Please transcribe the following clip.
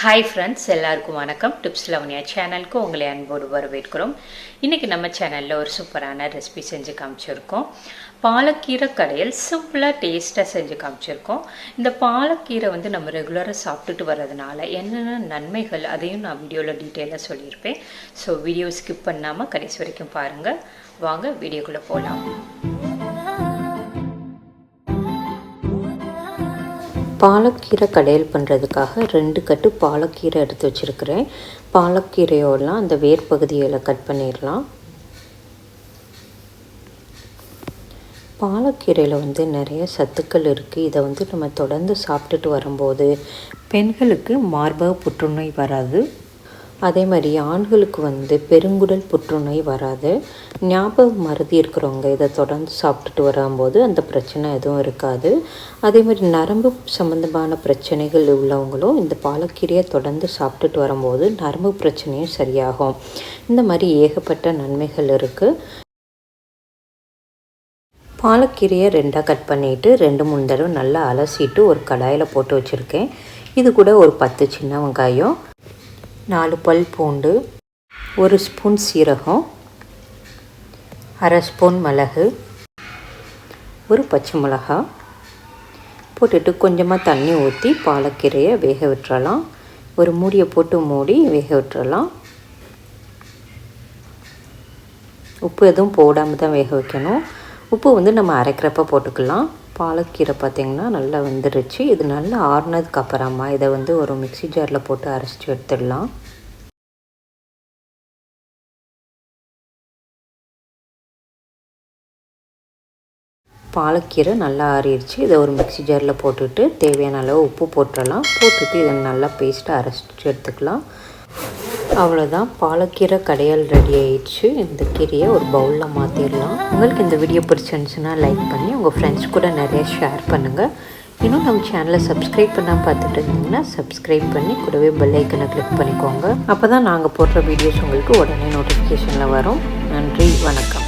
Hi friends, எல்லாருக்கும் வணக்கம். Tips Lavanya சேனலுக்கு உங்களை அன்போடு வரவேற்கிறோம். இன்றைக்கி நம்ம சேனலில் ஒரு சூப்பரான ரெசிபி செஞ்சு காமிச்சிருக்கோம். பாலக்கீரை கடையல் சிம்பிளாக டேஸ்ட்டாக செஞ்சு காமிச்சிருக்கோம். இந்த பாலக்கீரை நம்ம ரெகுலராக சாப்பிட்டுட்டு வர்றதுனால என்னென்ன நன்மைகள் அதையும் நான் வீடியோவில் டீட்டெயிலாக சொல்லியிருப்பேன். ஸோ வீடியோ ஸ்கிப் பண்ணாமல் கடைசி வரைக்கும் பாருங்கள். வாங்க வீடியோக்குள்ளே போகலாம். பாலக்கீரை கடையல் பண்ணுறதுக்காக 2 கட்டு பாலக்கீரை எடுத்து வச்சுருக்கிறேன். பாலக்கீரையோடலாம் அந்த வேர் பகுதியில் கட் பண்ணிடலாம். பாலக்கீரையில் நிறைய சத்துக்கள் இருக்குது. இதை நம்ம தொடர்ந்து சாப்பிட்டுட்டு வரும்போது பெண்களுக்கு மார்பக புற்றுநோய் வராது. அதே மாதிரி ஆண்களுக்கு பெருங்குடல் புற்றுநோய் வராது. ஞாபக மறதி இருக்கிறவங்க இதை தொடர்ந்து சாப்பிட்டுட்டு வரும்போது அந்த பிரச்சனை எதுவும் இருக்காது. அதே மாதிரி நரம்பு சம்மந்தமான பிரச்சனைகள் உள்ளவங்களும் இந்த பாலக்கீரையை தொடர்ந்து சாப்பிட்டுட்டு வரும்போது நரம்பு பிரச்சனையும் சரியாகும். இந்த மாதிரி ஏகப்பட்ட நன்மைகள் இருக்குது. பாலக்கீரையை 2ஆக கட் பண்ணிவிட்டு 2-3 தடவை நல்லா அலசிட்டு ஒரு கடாயில் போட்டு வச்சுருக்கேன். இது கூட ஒரு 10 சின்ன வெங்காயம், 4 பல் பூண்டு, 1 ஸ்பூன் சீரகம், 1/2 ஸ்பூன் மிளகு, ஒரு பச்சை மிளகா போட்டுட்டு கொஞ்சமாக தண்ணி ஊற்றி பாலக்கீரையை வேக விட்டுறலாம். ஒரு மூடியை போட்டு மூடி வேக விட்டுறலாம். உப்பு எதுவும் போடாமல் தான் வேக வைக்கணும். உப்பு நம்ம அரைக்கிறப்ப போட்டுக்கலாம். பாலக்கீரை பார்த்திங்கன்னா நல்லா வெந்துருச்சு. இது நல்லா ஆறுனதுக்கு அப்புறமா இதை ஒரு மிக்ஸி ஜாரில் போட்டு அரைச்சி எடுத்துடலாம். பாலக்கீரை நல்லா ஆறிடுச்சு. இதை ஒரு மிக்ஸி ஜாரில் போட்டுட்டு தேவையான அளவு உப்பு போட்டுடலாம். போட்டுட்டு இதை நல்லா பேஸ்ட்டாக அரைச்சி எடுத்துக்கலாம். அவ்வளோதான், பாலக்கீரை கடையல் ரெடி ஆயிடுச்சு. இந்த கீரையை ஒரு பவுலில் மாற்றிடலாம். உங்களுக்கு இந்த வீடியோ பிடிச்சிருந்துச்சுன்னா லைக் பண்ணி உங்கள் ஃப்ரெண்ட்ஸ் கூட நிறைய ஷேர் பண்ணுங்கள். இன்னும் நம்ம சேனலை சப்ஸ்கிரைப் பண்ணால் பார்த்துட்டு இருந்தீங்கன்னா சப்ஸ்கிரைப் பண்ணி கூடவே பெல் ஐக்கனை கிளிக் பண்ணிக்கோங்க. அப்போ தான் நாங்கள் போடுற வீடியோஸ் உங்களுக்கு உடனே நோட்டிஃபிகேஷனில் வரும். நன்றி, வணக்கம்.